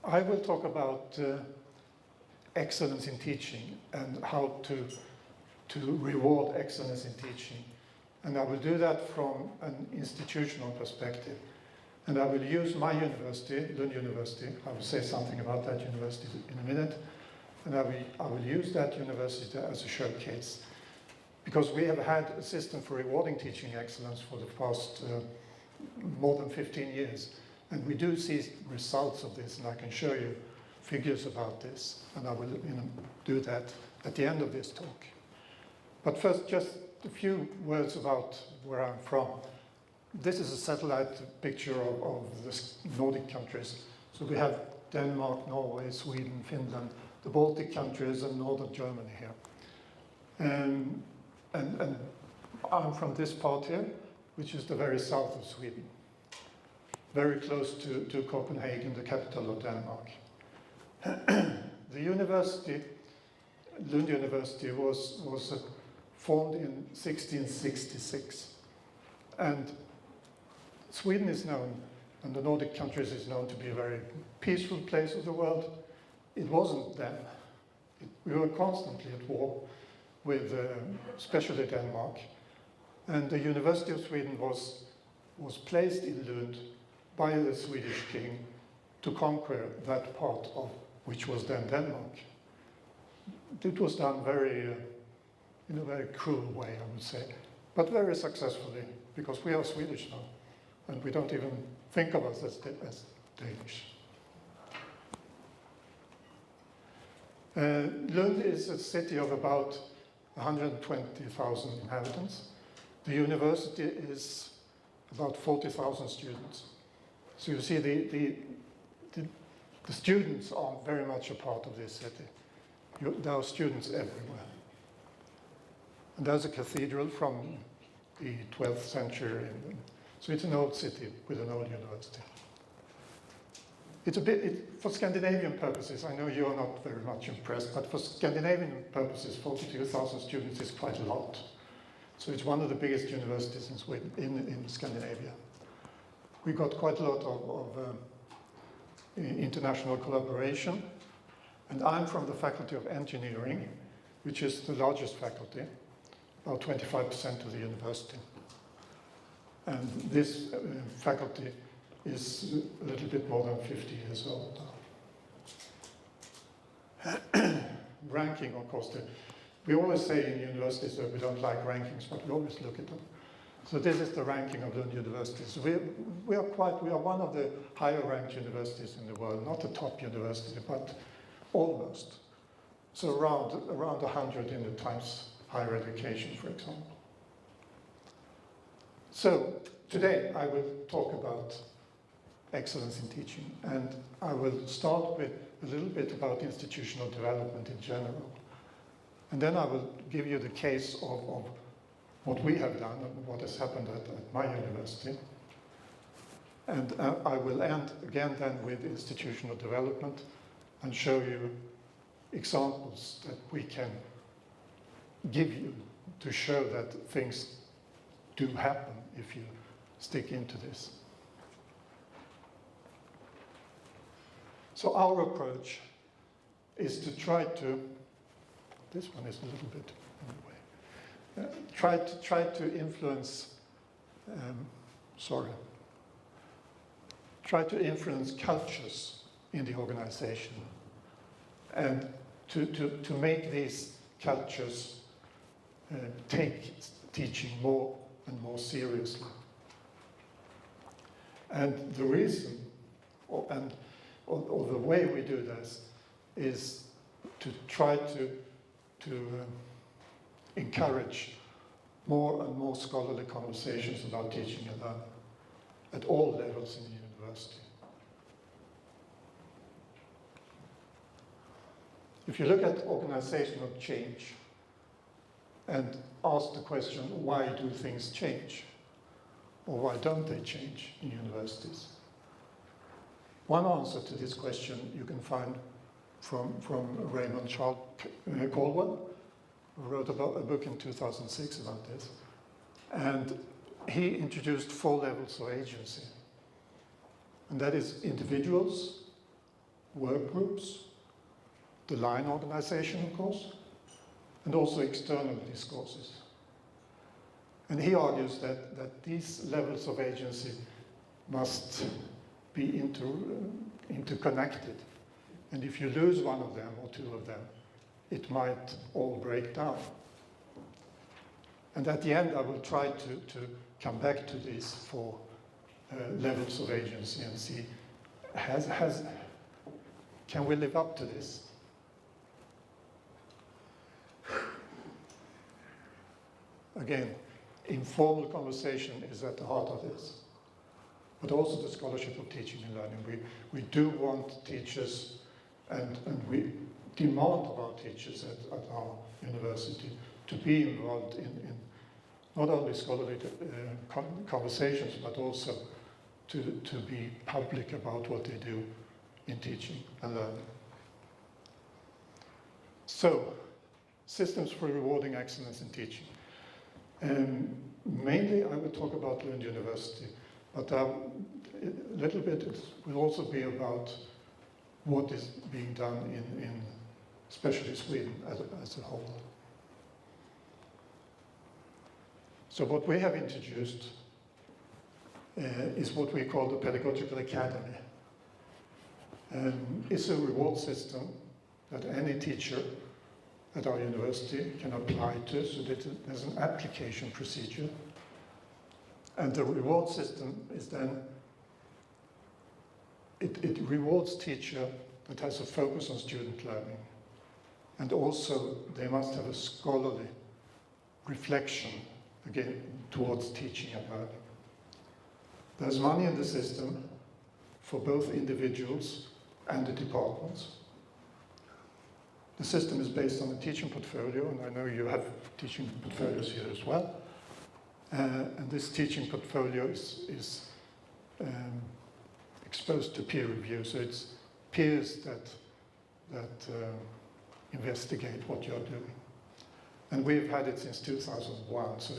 I will talk about excellence in teaching and how to reward excellence in teaching. And I will do that from an institutional perspective. And I will use my university, Lund University. I will say something about that university in a minute. And I will use that university as a showcase. Because we have had a system for rewarding teaching excellence for the past more than 15 years. And we do see results of this, and I can show you figures about this. And I will do that at the end of this talk. But first, just a few words about where I'm from. This is a satellite picture of the Nordic countries. So we have Denmark, Norway, Sweden, Finland, the Baltic countries, and northern Germany here. And I'm from this part here, which is the very south of Sweden, very close to Copenhagen, the capital of Denmark. The university, Lund University, was formed in 1666. And Sweden is known, and the Nordic countries is known to be a very peaceful place of the world. It wasn't then. We were constantly at war with, especially Denmark. And the University of Sweden was placed in Lund by the Swedish king to conquer that part of which was then Denmark. It was done in a very cruel way, I would say, but very successfully, because we are Swedish now, and we don't even think of us as Danish. Lund is a city of about 120,000 inhabitants. The university is about 40,000 students. So you see the students are very much a part of this city. There are students everywhere. And there's a cathedral from the 12th century. So it's an old city with an old university. It's a bit, for Scandinavian purposes, I know you're not very much impressed, but for Scandinavian purposes, 42,000 students is quite a lot. So it's one of the biggest universities in Sweden, in Scandinavia. We got quite a lot of international collaboration. And I'm from the Faculty of Engineering, which is the largest faculty, about 25% of the university. And this faculty is a little bit more than 50 years old now. Ranking, of course, we always say in universities that we don't like rankings, but we always look at them. So this is the ranking of Lund universities. We are one of the higher ranked universities in the world, not the top university, but almost. So around 100 in the Times Higher Education, for example. So today I will talk about excellence in teaching, and I will start with a little bit about institutional development in general. And then I will give you the case of what we have done and what has happened at my university. And I will end again then with institutional development and show you examples that we can give you to show that things do happen if you stick into this. So our approach is to try to, this one is a little bit in the way, try to influence, try to influence cultures in the organization and to make these cultures take teaching more and more seriously. And the reason, or the way we do this, is to try to encourage more and more scholarly conversations about teaching and learning at all levels in the university. If you look at organizational change and ask the question, why do things change? Or why don't they change in universities? One answer to this question you can find from Raymond Caldwell, who wrote a book in 2006 about this. And he introduced 4 levels of agency. And that is individuals, work groups, the line organization, of course, and also external discourses. And he argues that these levels of agency must be interconnected. And if you lose one of them or two of them, it might all break down. And at the end, I will try to come back to these four levels of agency and see, can we live up to this? Again, informal conversation is at the heart of this, but also the scholarship of teaching and learning. We do want teachers, and we demand of our teachers at our university to be involved in not only scholarly conversations, but also to be public about what they do in teaching and learning. So, systems for rewarding excellence in teaching. Mainly I will talk about Lund University, but a little bit it will also be about what is being done in especially Sweden as a whole. So what we have introduced is what we call the Pedagogical Academy. It's a reward system that any teacher at our university can apply to, so that there's an application procedure. And the reward system is then, it rewards teacher that has a focus on student learning. And also they must have a scholarly reflection, again, towards teaching and learning. There's money in the system for both individuals and the departments. The system is based on a teaching portfolio, and I know you have teaching portfolios here as well. And this teaching portfolio is exposed to peer review, so it's peers that investigate what you're doing. And we've had it since 2001, so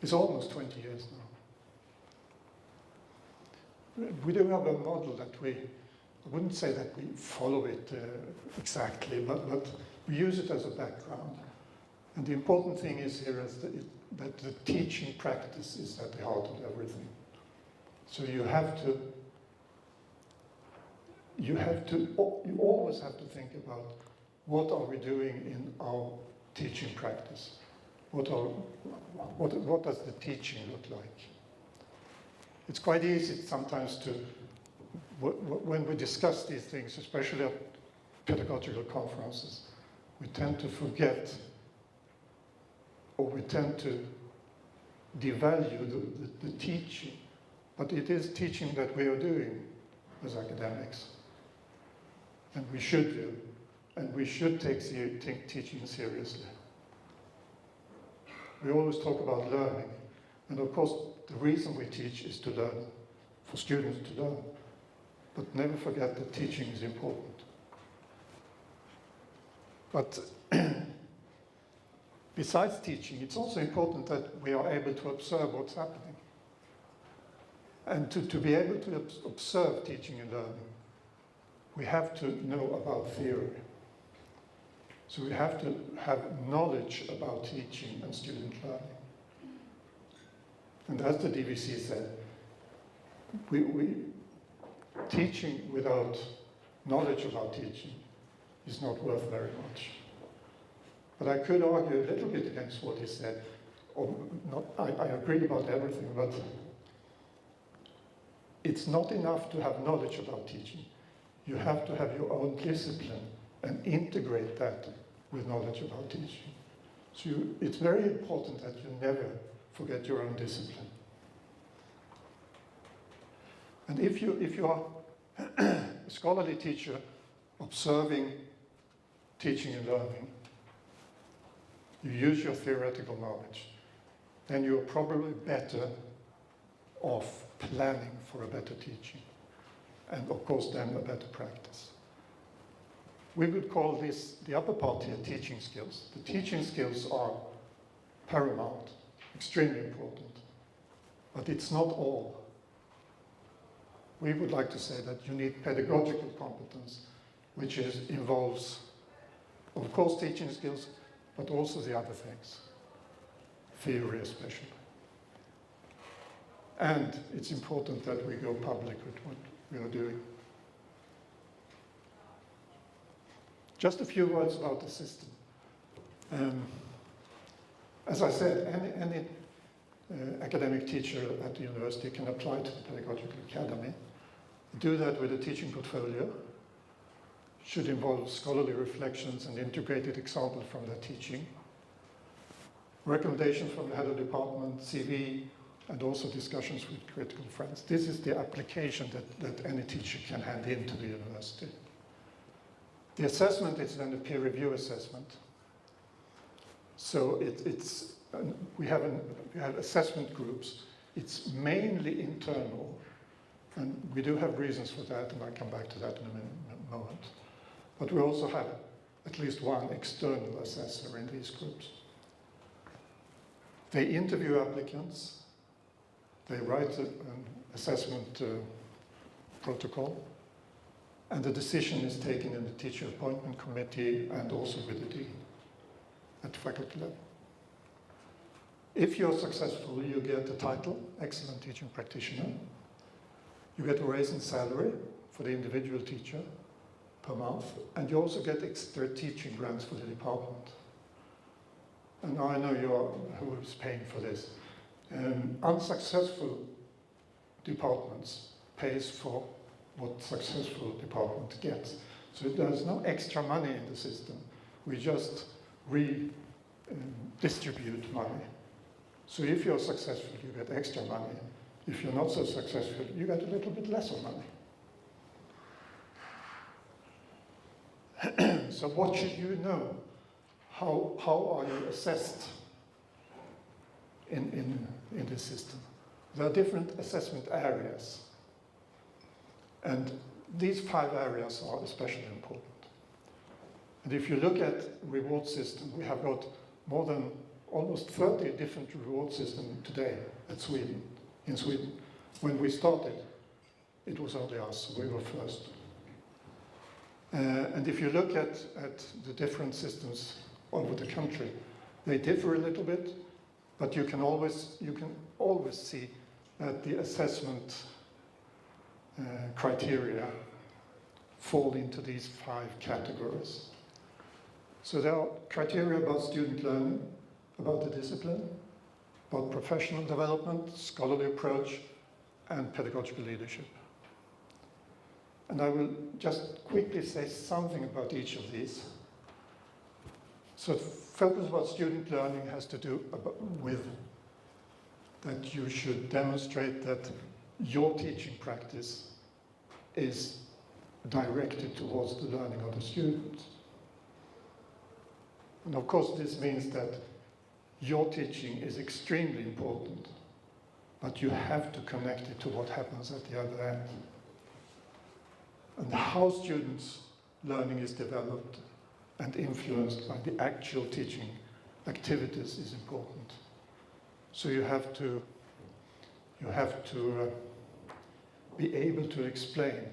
it's almost 20 years now. We do have a model that I wouldn't say that we follow it exactly, but we use it as a background. And the important thing is here is that the teaching practice is at the heart of everything. So you always have to think about what are we doing in our teaching practice? What does the teaching look like? It's quite easy sometimes to, when we discuss these things, especially at pedagogical conferences, we tend to forget, or we tend to devalue the teaching. But it is teaching that we are doing as academics. And we should do. And we should take teaching seriously. We always talk about learning. And of course, the reason we teach is to learn, for students to learn. But never forget that teaching is important. But besides teaching, it's also important that we are able to observe what's happening. And to be able to observe teaching and learning, we have to know about theory. So we have to have knowledge about teaching and student learning. And as the DVC said, teaching without knowledge about teaching is not worth very much. But I could argue a little bit against what he said. Or not, I agree about everything, but it's not enough to have knowledge about teaching. You have to have your own discipline and integrate that with knowledge about teaching. So it's very important that you never forget your own discipline. And if you are a scholarly teacher observing teaching and learning, you use your theoretical knowledge, then you're probably better off planning for a better teaching. And of course then a better practice. We would call this, the upper part here, teaching skills. The teaching skills are paramount, extremely important, but it's not all. We would like to say that you need pedagogical competence, which involves, of course, teaching skills, but also the other things, theory especially. And it's important that we go public with what we are doing. Just a few words about the system. As I said, any academic teacher at the university can apply to the Pedagogical Academy. Do that with a teaching portfolio. Should involve scholarly reflections and integrated examples from their teaching. Recommendations from the head of department, CV, and also discussions with critical friends. This is the application that any teacher can hand in to the university. The assessment is then a peer review assessment. So we have assessment groups. It's mainly internal, and we do have reasons for that, and I'll come back to that in a moment. But we also have at least one external assessor in these groups. They interview applicants, they write an assessment protocol, and the decision is taken in the teacher appointment committee and also with the dean at faculty level. If you're successful, you get the title, Excellent Teaching Practitioner. You get a raise in salary for the individual teacher per month, and you also get extra teaching grants for the department. And I know who is paying for this. Unsuccessful departments pays for what successful department gets. So there's no extra money in the system. We just redistribute money. So if you're successful, you get extra money. If you're not so successful, you get a little bit less of money. So what should you know? How are you assessed in this system? There are different assessment areas. And these 5 areas are especially important. And if you look at reward system, we have got more than almost 30 different reward systems today in Sweden. When we started, it was only us, we were first. And if you look at the different systems over the country, they differ a little bit, but you can always see that the assessment criteria fall into these 5 categories. So there are criteria about student learning, about the discipline, about professional development, scholarly approach, and pedagogical leadership. And I will just quickly say something about each of these. So focus about student learning has to do with that you should demonstrate that your teaching practice is directed towards the learning of the student. And of course this means that your teaching is extremely important, but you have to connect it to what happens at the other end. And how students' learning is developed and influenced by the actual teaching activities is important. So you have to be able to explain,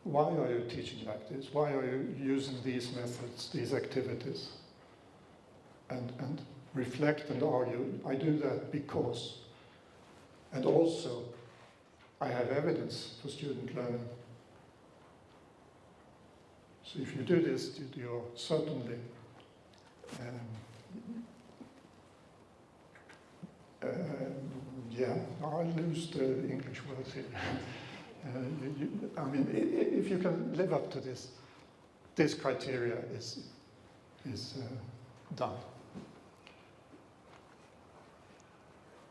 why are you teaching like this? Why are you using these methods, these activities? And reflect and argue, I do that because. And also, I have evidence for student learning. So if you do this, you're certainly I lose the English words here. I mean, if you can live up to this criteria is done.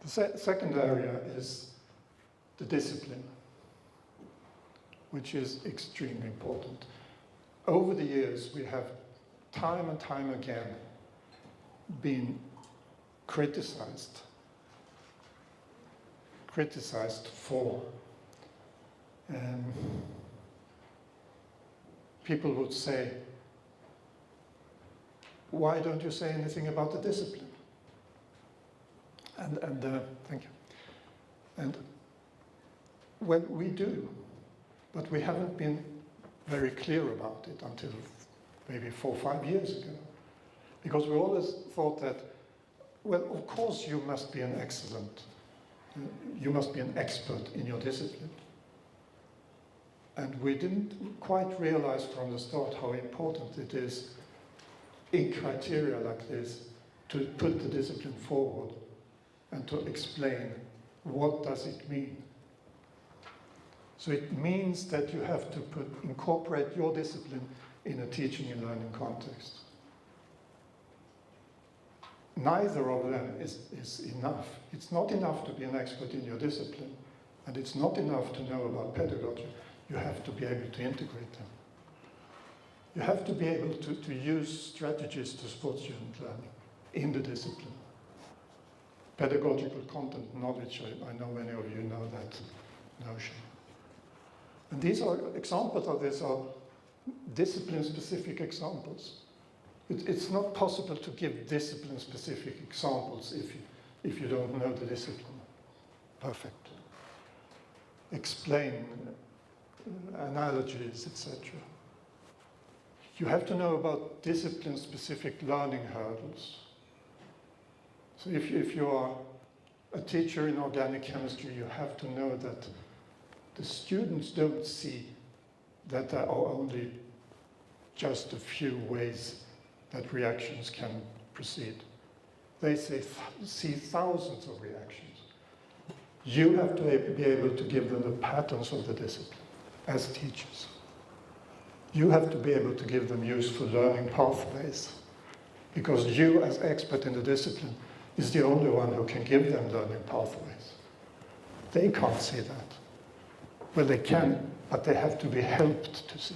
The second area is the discipline, which is extremely important. Over the years, we have time and time again been criticized for people would say, why don't you say anything about the discipline? And thank you. And when we do, but we haven't been very clear about it until maybe 4 or 5 years ago. Because we always thought that, well, of course you must be an expert in your discipline. And we didn't quite realize from the start how important it is in criteria like this to put the discipline forward and to explain what does it mean. So it means that you have to incorporate your discipline in a teaching and learning context. Neither of them is enough. It's not enough to be an expert in your discipline, and it's not enough to know about pedagogy. You have to be able to integrate them. You have to be able to use strategies to support student learning in the discipline. Pedagogical content knowledge, I know many of you know that notion. And these are examples of this are discipline-specific examples. It's not possible to give discipline-specific examples if you don't know the discipline. Perfect. Explain analogies, etc. You have to know about discipline-specific learning hurdles. So if you are a teacher in organic chemistry, you have to know that the students don't see that there are only just a few ways that reactions can proceed. They see thousands of reactions. You have to be able to give them the patterns of the discipline as teachers. You have to be able to give them useful learning pathways, because you as expert in the discipline is the only one who can give them learning pathways. They can't see that. Well, they can, but they have to be helped to see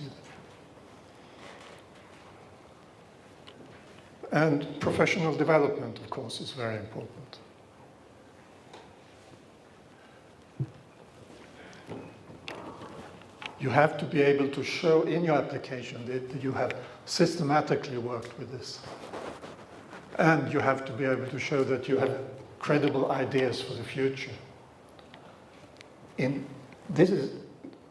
that. And professional development, of course, is very important. You have to be able to show in your application that you have systematically worked with this. And you have to be able to show that you have credible ideas for the future. This is,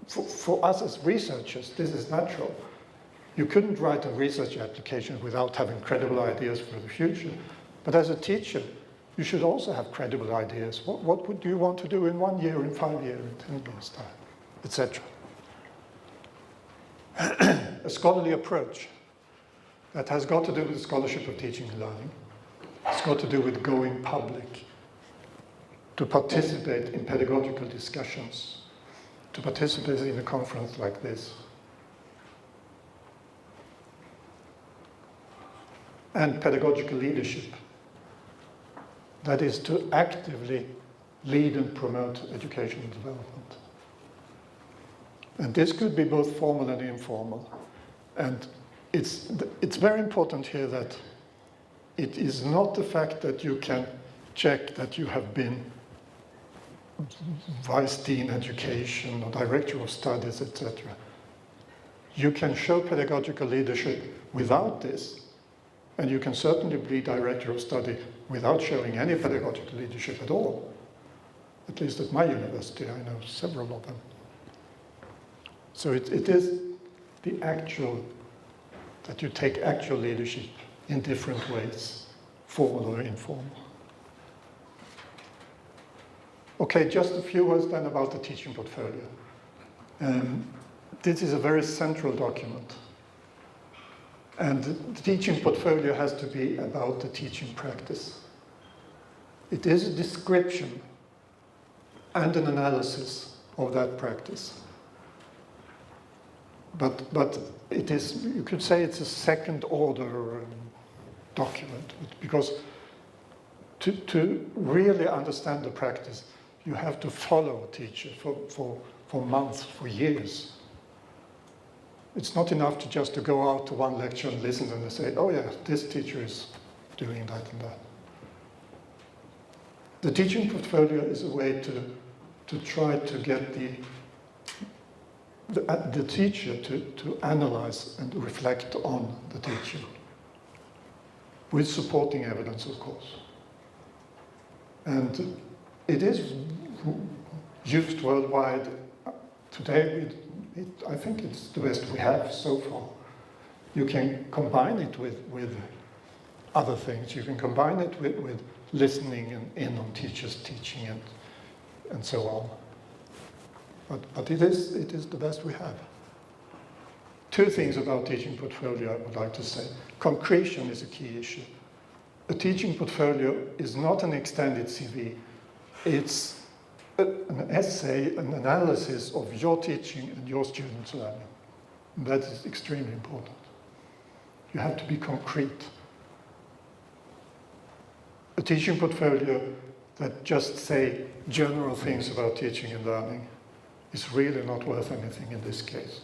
for us as researchers, this is natural. You couldn't write a research application without having credible ideas for the future. But as a teacher, you should also have credible ideas. What would you want to do in 1 year, in 5 years, in 10 years' time, etc. A scholarly approach that has got to do with the scholarship of teaching and learning. It's got to do with going public, to participate in pedagogical discussions, to participate in a conference like this. And pedagogical leadership. That is to actively lead and promote educational development. And this could be both formal and informal. And it's very important here that it is not the fact that you can check that you have been Vice Dean Education or Director of Studies, etc. You can show pedagogical leadership without this, and you can certainly be Director of Study without showing any pedagogical leadership at all. At least at my university, I know several of them. So it is the actual, that you take actual leadership in different ways, formal or informal. Okay, just a few words then about the teaching portfolio. This is a very central document. And the teaching portfolio has to be about the teaching practice. It is a description and an analysis of that practice. But it is, you could say it's a second order document, because to really understand the practice, you have to follow a teacher for months, for years. It's not enough to just to go out to one lecture and listen and say, oh yeah, this teacher is doing that and that. The teaching portfolio is a way to try to get the teacher to analyze and reflect on the teacher, with supporting evidence, of course. And it is used worldwide. Today I think it's the best we have so far. You can combine it with other things. You can combine it with listening and in on teachers teaching and so on. But it is the best we have. Two things about teaching portfolio I would like to say. Concretion is a key issue. A teaching portfolio is not an extended CV. It's an essay, an analysis of your teaching and your students' learning. And that is extremely important. You have to be concrete. A teaching portfolio that just say general things about teaching and learning is really not worth anything in this case.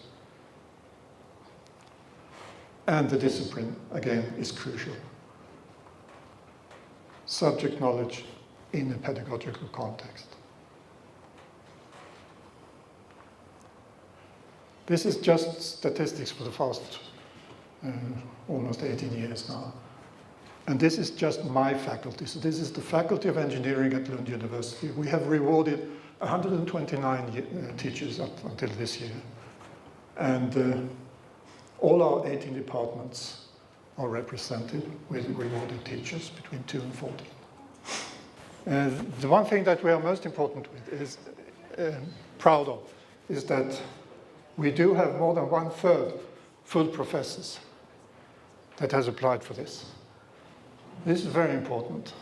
And the discipline, again, is crucial. Subject knowledge in a pedagogical context. This is just statistics for the past almost 18 years now. And this is just my faculty. So this is the Faculty of Engineering at Lund University. We have rewarded 129 teachers up until this year. And all our 18 departments are represented with rewarded teachers between 2 and 14. The one thing that we are most important with is proud of is that we do have more than 1/3 full professors that has applied for this. This is very important.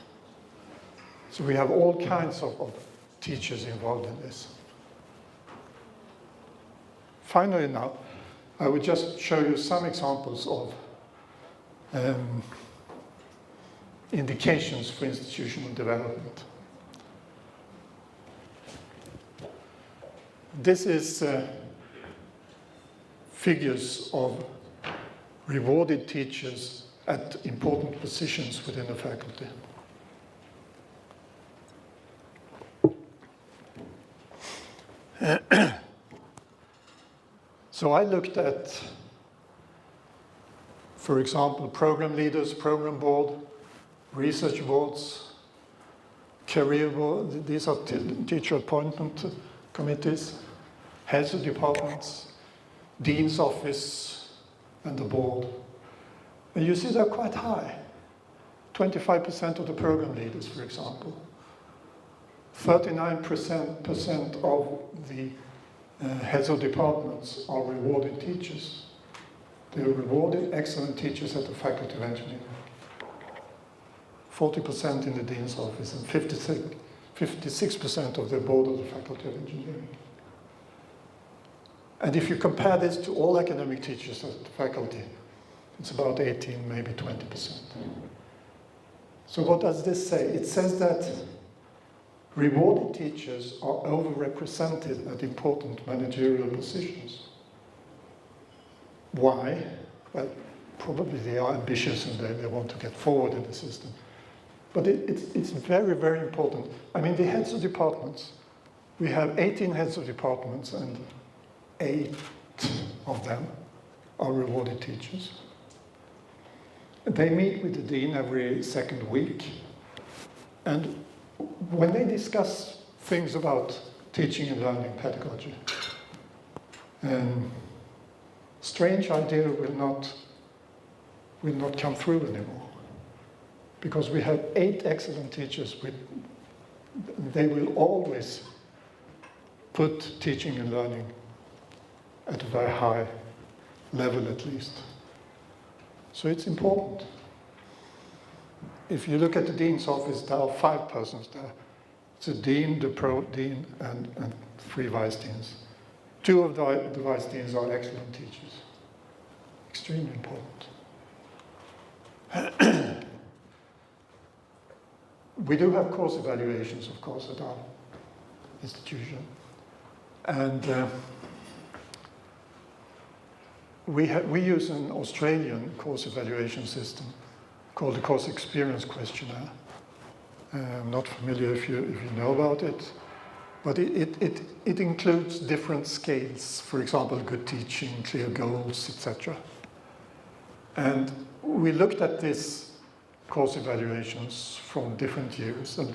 So we have all kinds of teachers involved in this. Finally now, I would just show you some examples of indications for institutional development. This is figures of rewarded teachers at important positions within the faculty. So I looked at, for example, program leaders, program board, research boards, career board. These are teacher appointment committees, heads of departments, dean's office, and the board. And you see they're quite high. 25% of the program leaders, for example. 39% of the heads of departments are rewarded teachers. They are rewarded excellent teachers at the Faculty of Engineering. 40% in the dean's office and 56% of the board of the Faculty of Engineering. And if you compare this to all academic teachers at the faculty, it's about 18, maybe 20%. So what does this say? It says that rewarded teachers are overrepresented at important managerial positions. Why? Well, probably they are ambitious and they want to get forward in the system. But it's very, very important. I mean, the heads of departments, we have 18 heads of departments and 8 of them are rewarded teachers. They meet with the dean every second week. And when they discuss things about teaching and learning pedagogy, strange idea will not come through anymore. Because we have 8 excellent teachers, they will always put teaching and learning at a very high level at least. So it's important. If you look at the dean's office, there are 5 persons there. It's a dean, the pro-dean, and 3 vice deans. 2 of the vice deans are excellent teachers. Extremely important. We do have course evaluations, of course, at our institution. And we use an Australian course evaluation system called the Course Experience Questionnaire. I'm not familiar if you know about it, but it includes different scales, for example, good teaching, clear goals, etc. And we looked at this course evaluations from different years, and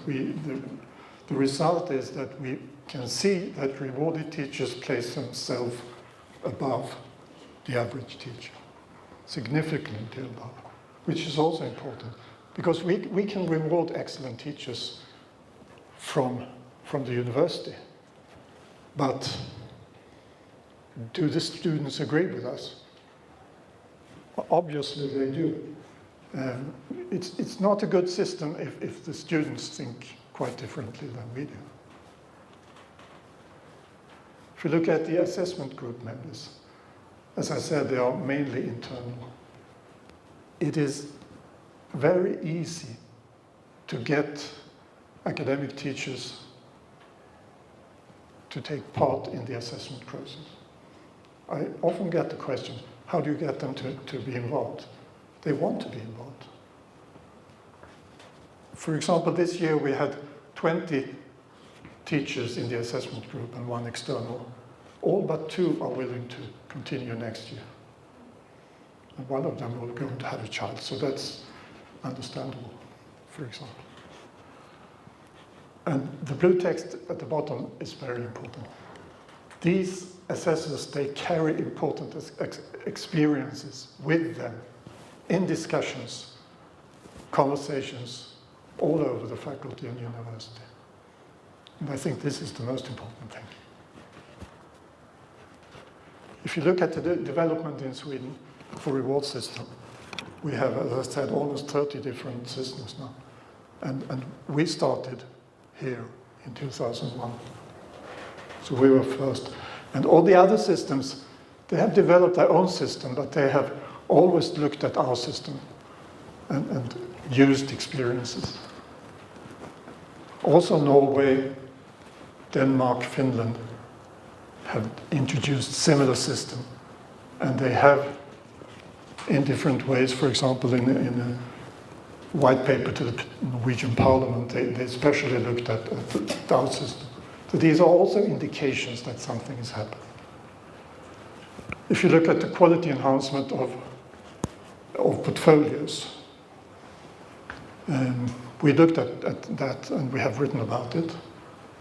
the result is that we can see that rewarded teachers place themselves above the average teacher, significantly above, which is also important because we can reward excellent teachers from the university, but do the students agree with us? Obviously they do. It's not a good system if the students think quite differently than we do. If you look at the assessment group members, as I said, they are mainly internal. It is very easy to get academic teachers to take part in the assessment process. I often get the question, how do you get them to be involved? They want to be involved. For example, this year we had 20 teachers in the assessment group and 1 external. All but 2 are willing to continue next year. And 1 of them will go to have a child, so that's understandable, for example. And the blue text at the bottom is very important. These assessors, they carry important experiences with them in discussions, conversations, all over the faculty and university. And I think this is the most important thing. If you look at the development in Sweden for reward system, we have, as I said, almost 30 different systems now. And we started here in 2001. So we were first. And all the other systems, they have developed their own system, but they have always looked at our system and used experiences. Also Norway, Denmark, Finland have introduced similar system. And they have, in different ways, for example, in a white paper to the Norwegian Parliament, they especially looked at our system. So these are also indications that something is happening. If you look at the quality enhancement of portfolios, we looked at that and we have written about it,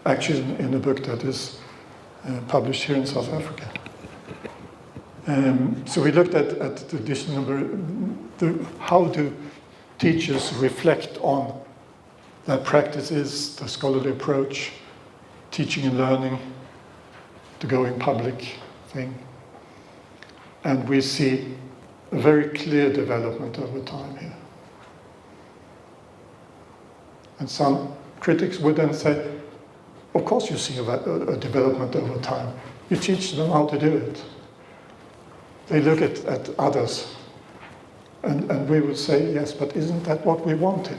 actually in a book that is published here in South Africa. So we looked at the additional, how do teachers reflect on their practices, the scholarly approach, teaching and learning, the going public thing. And we see a very clear development over time here. And some critics would then say, of course you see a development over time. You teach them how to do it. They look at others. And we would say, yes, but isn't that what we wanted?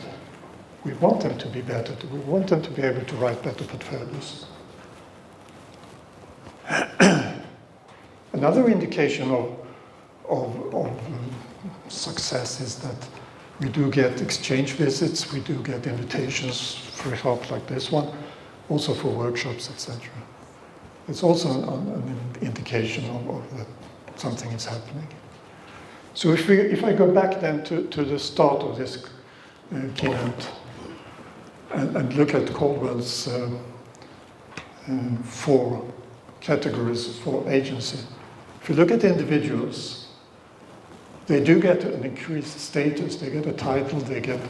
We want them to be better. We want them to be able to write better portfolios. Another indication of success is that we do get exchange visits, we do get invitations for help like this one, also for workshops, etc. It's also an indication of that something is happening. So if I go back then to the start of this keynote and look at Caldwell's 4 categories for agency, if you look at individuals, they do get an increased status, they get a title, they get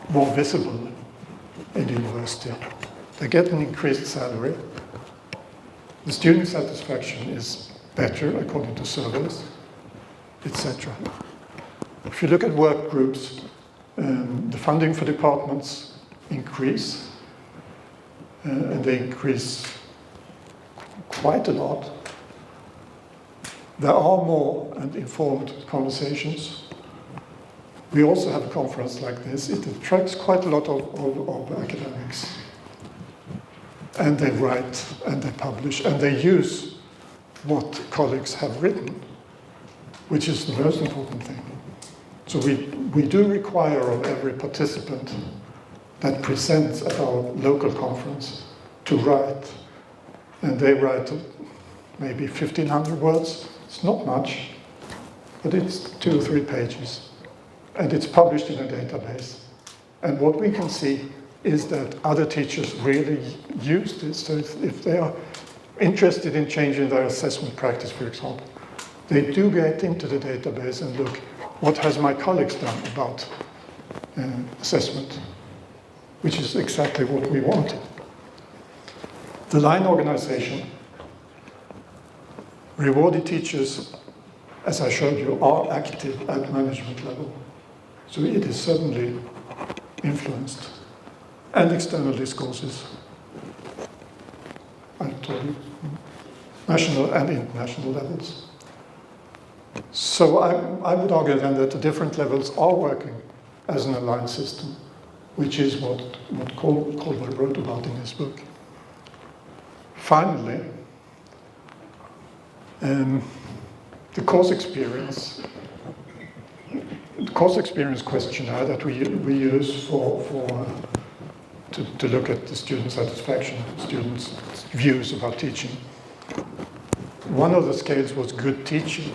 more visible in the university. They get an increased salary. The student satisfaction is better according to surveys, etc. If you look at work groups, the funding for departments increase, and they increase quite a lot. There are more and informed conversations. We also have a conference like this. It attracts quite a lot of academics. And they write, and they publish, and they use what colleagues have written, which is the most important thing. So we do require of every participant that presents at our local conference to write. And they write maybe 1,500 words. It's not much, but it's 2 or 3 pages. And it's published in a database. And what we can see is that other teachers really use this. So if they are interested in changing their assessment practice, for example, they do get into the database and look, what has my colleagues done about assessment, which is exactly what we wanted. The line organization, rewarded teachers, as I showed you, are active at management level. So it is certainly influenced. And external discourses, I've told you, national and international levels. So I would argue then that the different levels are working as an aligned system, which is what Colwell wrote about in his book. Finally, the course experience questionnaire that we use to look at the student satisfaction, students' views about teaching. One of the scales was good teaching.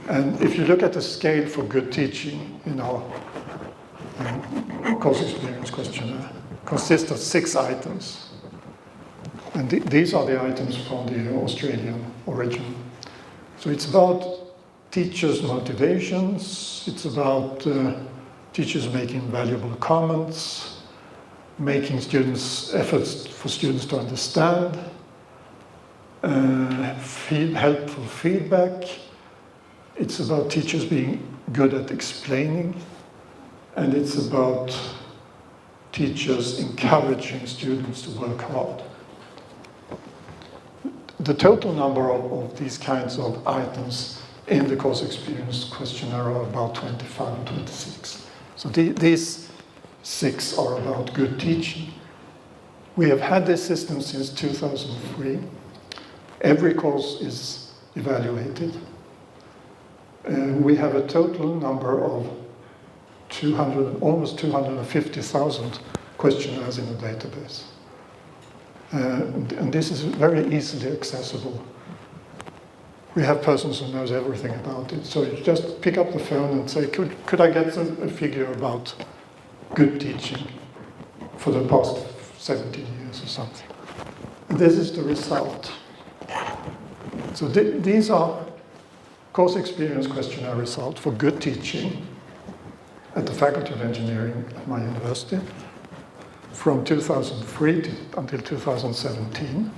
And if you look at the scale for good teaching in our course experience questionnaire, it consists of 6 items. And these are the items from the Australian origin. So it's about teachers' motivations, it's about teachers making valuable comments, making efforts for students to understand, helpful feedback. It's about teachers being good at explaining, and it's about teachers encouraging students to work hard. The total number of these kinds of items in the course experience questionnaire are about 25 and 26. So these 6 are about good teaching. We have had this system since 2003. Every course is evaluated. We have a total number of almost 250,000 questionnaires in the database. And this is very easily accessible. We have persons who knows everything about it. So you just pick up the phone and say, could I get a figure about good teaching for the past 17 years or something? And this is the result. So these are course experience questionnaire result for good teaching at the Faculty of Engineering at my university from 2003 until 2017.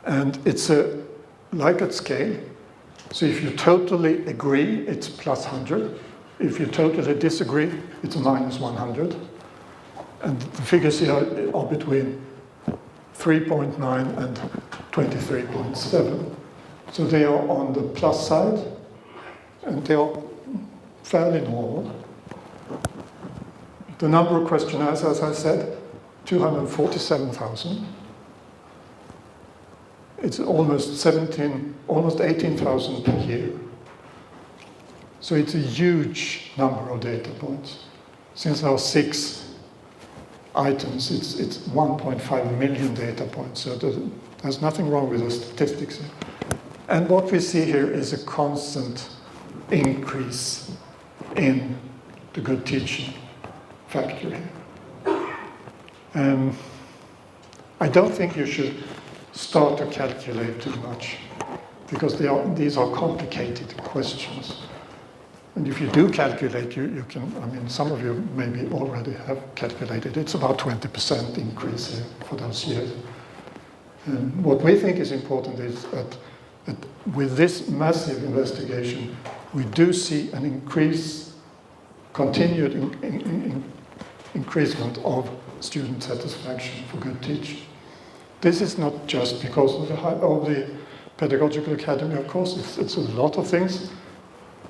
And it's a Likert scale. So if you totally agree, it's plus 100. If you totally disagree, it's minus 100. And the figures here are between 3.9 and 23.7. So they are on the plus side, and they are fairly normal. The number of questionnaires, as I said, 247,000. It's almost 18,000 per year. So it's a huge number of data points. Since there are 6 items, it's 1.5 million data points. So there's nothing wrong with the statistics here. And what we see here is a constant increase in the good teaching factor here. I don't think you should start to calculate too much, because these are complicated questions. And if you do calculate, you can, some of you maybe already have calculated, it's about 20% increase here for those years. And what we think is important is that with this massive investigation, we do see an continued increasement of student satisfaction for good teaching. This is not just because of the Pedagogical Academy, of course, it's a lot of things,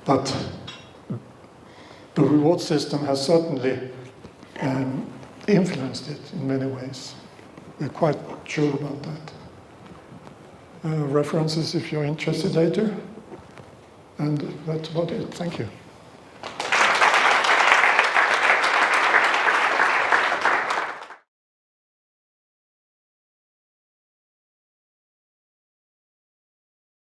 but the reward system has certainly influenced it in many ways. We're quite sure about that. References if you're interested later. And that's about it. Thank you.